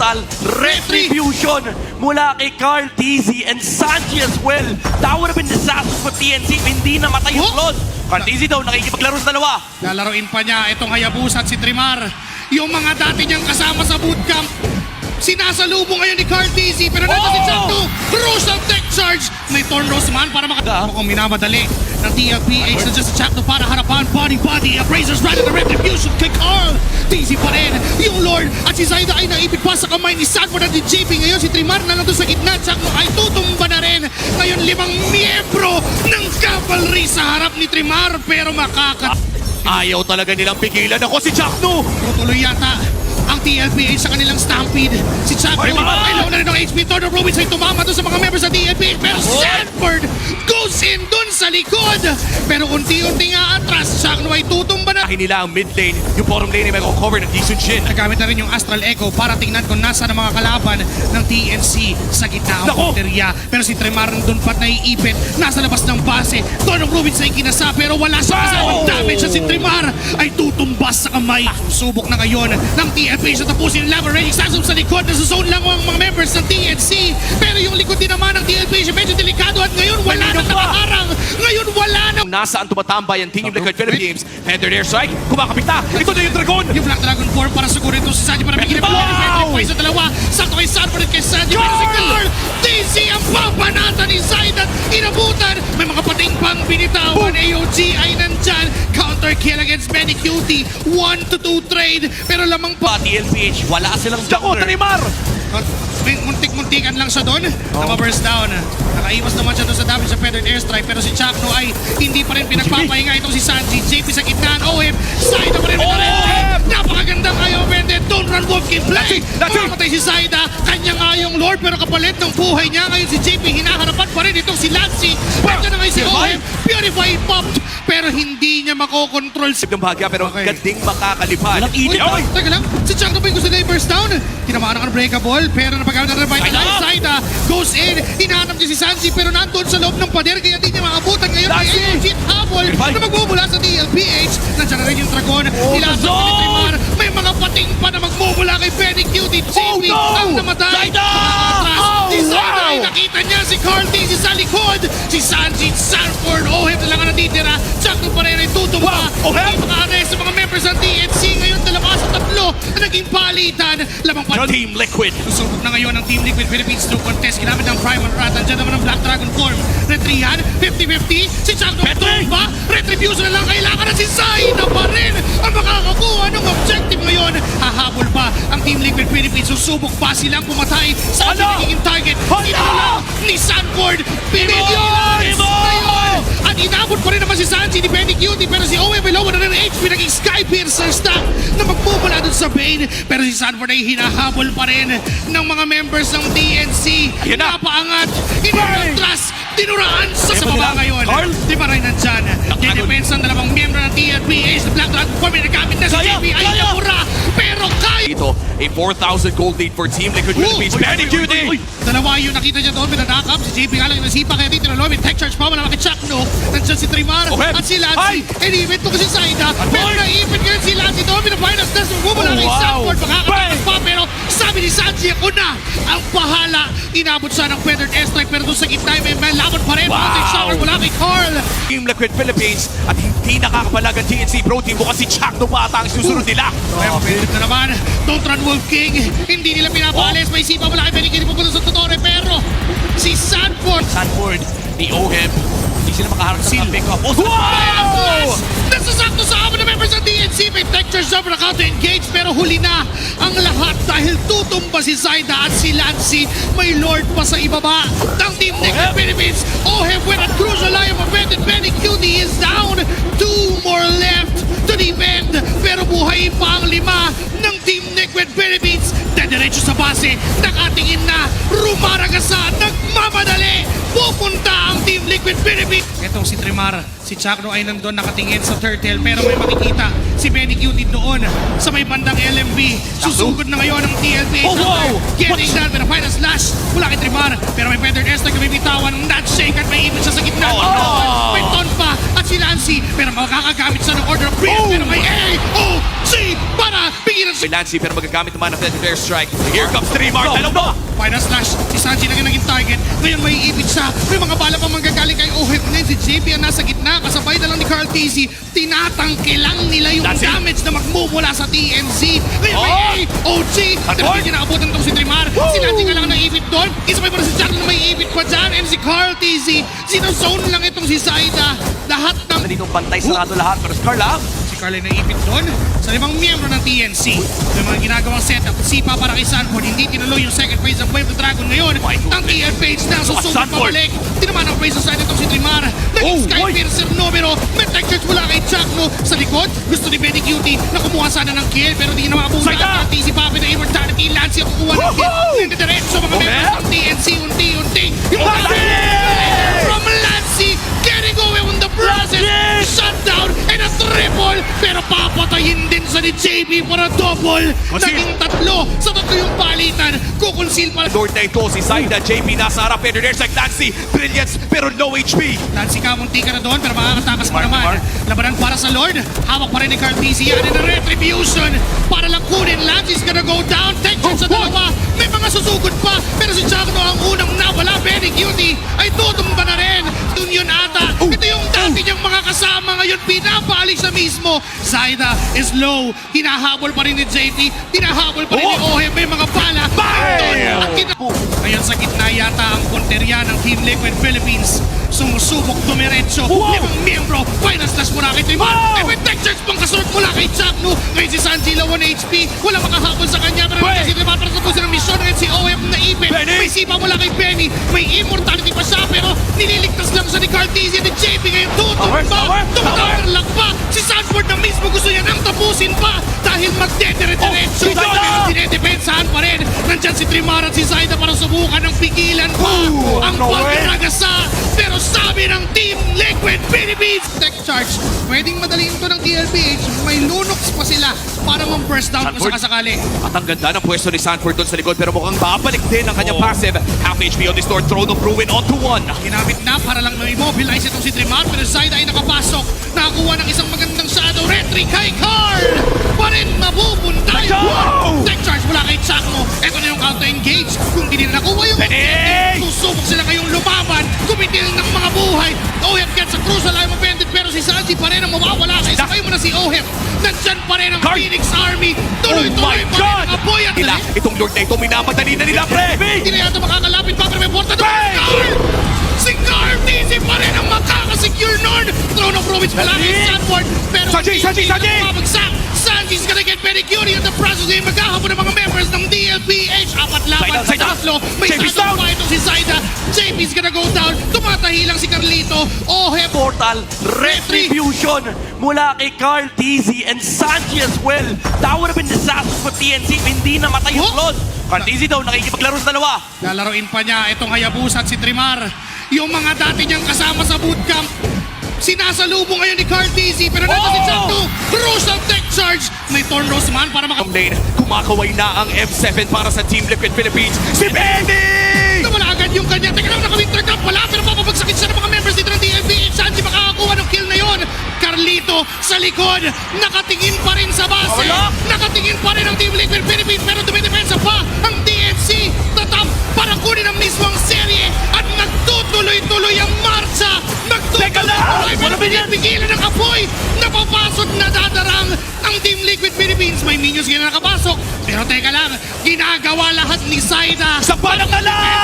brutal retribution mula kay Carl TZ and Sanji as well. That would have been disastrous for TNC if hindi namatay yung Claude. Carl TZ daw nakikipaglaro sa dalawa. Lalaroin pa niya itong Hayabusa at si Trimar. Yung mga dati niyang kasama sa bootcamp. Sinasalubong ngayon ni Carl TZ pero nandun si Chakno. Crucial tech charge. May Tornos man para mukhang minamadali ng TLPH. Nandiyan si Chakno para harapan. Body. Appraisers right at the retribution kay Carl. TZ pa rin. Yung Lord at si Zaida ay naibig pa sa kamay ni Sanford at ni JP. Ngayon si Trimar na nandun sa gitna. Chakno ay tutumba na rin. Ngayon 5 miyembro ng cavalry sa harap ni Trimar pero Ayaw talaga nilang pigilan ako si Chakno. tutuloy yata ang TLPH sa kanilang stampede. Si Chakno, ay low na rin ng HP. Torno Robins ay tumama doon sa mga members sa TLPH. Pero Sanford goes in doon sa likod. Pero unti-unti nga atras. Chakno ay tutumba na. Nila ang mid lane, yung bottom lane ay may cover ng Jisun Shin. Nagamit na rin yung Astral Echo para tingnan kung nasa ng mga kalaban ng TNC sa gitna ang punteriya. Pero si Tremar nandun pat naiipit. Nasa labas ng base. Torno Robins ay kinasa pero wala siya kasamang damage. At si Tremar ay tutumbas sa kamay. Subok na ngayon ng TLPH na tapusin ang laban. Raining Sassum sa likod. Nasa zone lang ang mga members ng TNC. Pero yung likod din naman ng TLPH medyo delikado at ngayon wala nang nakaharang. Ngayon wala nang Nasaan tumatambay ang Team Liquid Philippines. Feathered airstrike, kumakapit na. Ito na yung Dragon. yung Black Dragon form para sugurin ito si Sanji para bigyan ng pwede sa dalawa. Sakto kay Sanford at kay Sanji. Pero si Carl TZ ang papanatan ni Zaidat. Inabutan. May mga pating pang binitawan. AOG ay nandyan. Counter kill against Benny Cutie. 1-2 trade. Pero lamang pa. TLPH, wala silang jungler. Trimar! May muntik-muntikan lang siya doon na ma-burst down. Nakaiwas naman siya doon sa damage sa Feathered Airstrike pero si Chakno ay hindi pa rin pinagpapahinga itong si Sanji. JP sa gitnaan. OM. Zaida pa rin. Napakagandang ayaw Bende. Don't run wolf game play. Mamatay si Zaida. Kanyang ayong Lord pero kapalit ng buhay niya. Ngayon si JP hinaharapan pa rin itong si Lancy. Pwede na ngayon si OM. Purify popped pero hindi niya makokontrol si Ng bahagya pero ganding makakalipad. Uy, teka lang. Si Chakno ba yung gusto na i-burst down? Tinamaan ang unbreakable pero napagamit na revitalize. Zaida goes in. Hinahanap niya si Sanji pero nandun sa loob ng pader kaya di niya maabutan. Ngayon ay AOG habol na magmumula sa DLPH. Nandiyan na rin yung Dragon. Nilasan ko ni Trimar. May mga pating pa na magmumula kay Benny Cutie. JP ang namatay. Si Zaida ay nakita niya si Carl TZ sa likod. Si Sanji, Sanford, Oheb na lang ang natitira. Chakno pa rin ay tutumba. Hindi maka-arrest sa mga members ng TNC. Ngayon dalawa sa tatlo na naging palitan. Lamang pa Team Liquid. susubok na ngayon ang Team Liquid Philippines to contest. Ginamit ng Primal Rat. Nandiyan naman ang Black Dragon form. Retrihan, 50-50. Si Chakno tumba. Retribution na lang kailangan na si Zaida pa rin ang makakakuha ng objective ngayon. Hahabol pa ang Team Liquid Philippines. Susubok pa silang pumatay sa nagiging target. Ito lang ni Sanford. Pinigilan ngayon. At inabot pa rin naman si Sanji ni Benny Cutie. Pero si Owe below na rin HP. Naging Skypiercer stack na magmumula dun sa Bane. Pero si Sanford ay hinahabol pa rin ng mga members ng TNC. Napaangat. Ininatras. Dinuraan sa baba ngayon. Di ba rin nandyan? Dinepensa ang dalawang miyembro ng TLPH. Black Dragon form ay nagamit na si JP. Ay namura. Pero kaya. Dito, a 4,000 gold lead for Team Liquid Philippines. Benny Cutie! Dalawa yung nakita niya doon, pinanakap. Si JP nga lang yung nasipa kaya dito na lobby. Tech charge pa, malaki Chakno. Nandiyan si Trimar at si Lancy. And-event po kasi Zaida. Pero na-event ngayon si Lancy doon. Pinapahinas na sa mumula kay Sanford. Makakatakas pa pero sabi ni Sanji, ako na ang pahala. Inabot siya ng Feathered Airstrike pero doon sa gitna may laban pa rin. Wow! Shower mula kay Carl. Team Liquid Philippines at hindi nakakapalag ang TNC Pro Team bukas si Chakno pa ata ang susunod nila. Kaya mapilit na naman. Don't run Wolf King. Hindi nila pinapalis. May sipa mula kay Benny Cutie pupunta sa Totore pero si Sanford ni Oheb. Hindi sila makaharap sa pick-up. Wow! Nasasakto sa amin na members ng DNC. May texture job na counter-engage pero huli na ang lahat dahil tutumba si Zaida at si Lancy. May Lord pa sa ibaba ng Team Liquid Philippines. Oheb with a crucial line of event and Benny Cutie is down. 2 more left to defend. Pero buhay pa ang 5 ng Team Liquid Philippines. Dediretso sa base. Nakatingin na. Rumaragasa. Nagmamadali. Pupunta ang Team Liquid Philippines. Itong si Trimar, si Chakno ay nandun nakatingin sa turtle pero may makikita si Benny Cutie doon sa may bandang LMB. Susugod na ngayon ang TLP. Getting down with a final slash mula kay Trimar pero may Feathered Airstrike na bibitawan ng nut shake at may image siya sa gitna. May ton pa at si Lancy. Pero makakagamit siya ng Order of Freedom. Pero may AOC para pigilan si Lancy pero magagamit naman ng Fed Strike. Here comes Trimar. Dalawa! Final Slash. Si Sanji na naging target. Ngayon may ipit siya. May mga bala pa manggagaling kay Oheb. Ngayon si JP ang nasa gitna. Kasabay na lang ni Carl TZ. Tinatangke lang nila yung That's it. damage na magmumula sa TNC. Ngayon may AOC. Pero hindi kinaabutan itong si Trimar. Si Lancy nga lang naipit doon. Isabay pa na si Jack na may ipit pa dyan. And si Carl TZ. Sinozone lang itong si Zaida. Lahat ng Dito bantay sarado lahat. Pero Scar lang. si Carl ay naipit doon sa limang miyembro ng TNC. May mga ginagawang setup. Sipa para kay Sanford. Hindi tinuloy yung second phase ng Wave of Dragon ngayon. Ang TN page na susubok Sanford. pabalik. Tinaman ang phase side itong si Trimar. Naging Skypiercer numero. May tech charge mula kay Chakno. Sa likod, gusto ni Benny Cutie na kumuha sana ng kill. Pero di na makabuha. Saida! Ang TC Papi na Immortality. Lancy ang kukuha ng kill. Nagdidiretso mga members ng TNC. Unti-unti. Yung from Lancy. Getting away on the process. Shutdown and a triple. Pero papatayin din sa ni JB para double. Naging tatlo sa tatlo yung palitan. Kukonsil pala. Lord na ito, si Zaida, JP nasa harap, Fed Strike, Lancy, Brilliance, pero no HP. Lancy ka, munti ka na doon pero makakatakas pa Mark, naman. Mark. Labanan para sa Lord. Hawak pa rin ni Carl TZ. Yan and a retribution para lang kunin. Lancy's gonna go down. Take charge sa dalawa. May mga susugod pa. Pero si Chakno ang unang nawala. Benny Cutie ay tutumba na rin. Doon yun ata. Ito yung dati niyang mga kasama ngayon. Pinapalik sa mismo. Zaida is low. Hinahabol pa rin ni JP. Hinahabol pa rin ni Oheb. May mga bala. Ngayon sa gitna yata ang punterya ng Team Liquid Philippines. Sumusubok dumiretso. Limang miyembro. Final slash mula kay Trimar. May tech charge pang kasunod mula kay Chakno. Ngayon si Sanjila 1 HP. Wala makahabol sa kanya. Pero si Trimar para tapusin ang misyon. Ngayon si Oheb na ipit. May sipa mula kay Benny. May immortality pa siya. Pero nililigtas lang siya ni Carl TZ at JP. Ngayon tutumba. Tumatawa lang pa. Si Sanford na mismo gusto niya nang tapusin pa. Dahil magdediretso. Dinedepensahan pa rin. Nandyan si Trimar at si Zaida para subukan ng pigilan pa. Ang pagkaragasa. Pero sabi ng Team Liquid Philippines. Tech charge. Pwedeng madaliin to ng TLPH. May lunox pa sila para ma-burst down kung Sanford. sakasakali. At ang ganda ng pwesto ni Sanford doon sa likod, pero mukhang babalik din ang kanyang passive. Half HP on the store, Throne of Ruin onto one. Ginamit na para lang ma-immobilize itong si Trimar. Pero Zaida ay nakapasok. Nakakuha ng isang magandang shadow retry kay Carl. Pa rin mapupunta yung tech charge mula kay Chakmo. Ito na yung counter-engage. Kung hindi na nakuha yung susubok sila kayong lumaban. Kumitil ng mga buhay. Oheb gets sa crucial line of bandit. Pero si Sanji pa rin ang mawawala. Isakay mo na si Oheb. Nandyan pa rin ang Phoenix Army. Tuloy-tuloy pa rin ang apoy at Itong Lord na ito, minamadali na nila, pre! hindi na yata makakalapit pa pero may porta doon. Carl! Si Carl TZ pa rin ang makakasecure nun. Throne of Ruins pala kay Sanford. Pero Sanji! mabagsak. Sanji's gonna get very cutie at the process ay maghahabon ng mga members ng DLPH. Apat laban sa Zaida! tatlo. May JP's tatlo down! pa itong si Zaida. JP's gonna go down. Tumatahi lang si Carlito. Oheb. Portal Retribution mula kay Carl TZ and Sanji as well. That would have been disastrous for TNC if hindi namatay yung Claude. Carl TZ daw nakikipaglaro sa dalawa. Lalaroin pa niya itong Hayabusa at si Trimar. Yung mga dati niyang kasama sa bootcamp. Sinasalubong ngayon ni Carl TZ pero nandun si Chakno. Crucial tech charge. May Tornos man para Lane, kumakaway na ang M7 para sa Team Liquid Philippines. Si Benny! Nawala agad yung kanya. Teka lang, naka-winter cup pala. Pero papabagsakin siya ng mga members dito ng DLPH. Sanji makakakuha ng kill na yon. Carlito sa likod. Nakatingin pa rin sa base. Nakatingin pa rin ang Team Liquid Philippines. Pero dumidepensa pa ang DNC. Tatap para kunin ang mismong serye. At nagtutuloy-tuloy ang marcha. Nagtutuloy-tuloy. Pero pinipigilan ng apoy. Napapasok na dadarang ang Team Liquid Philippines. May minions na nakapasok. Pero teka lang, ginagawa lahat ni Zaida. Sa palang alam!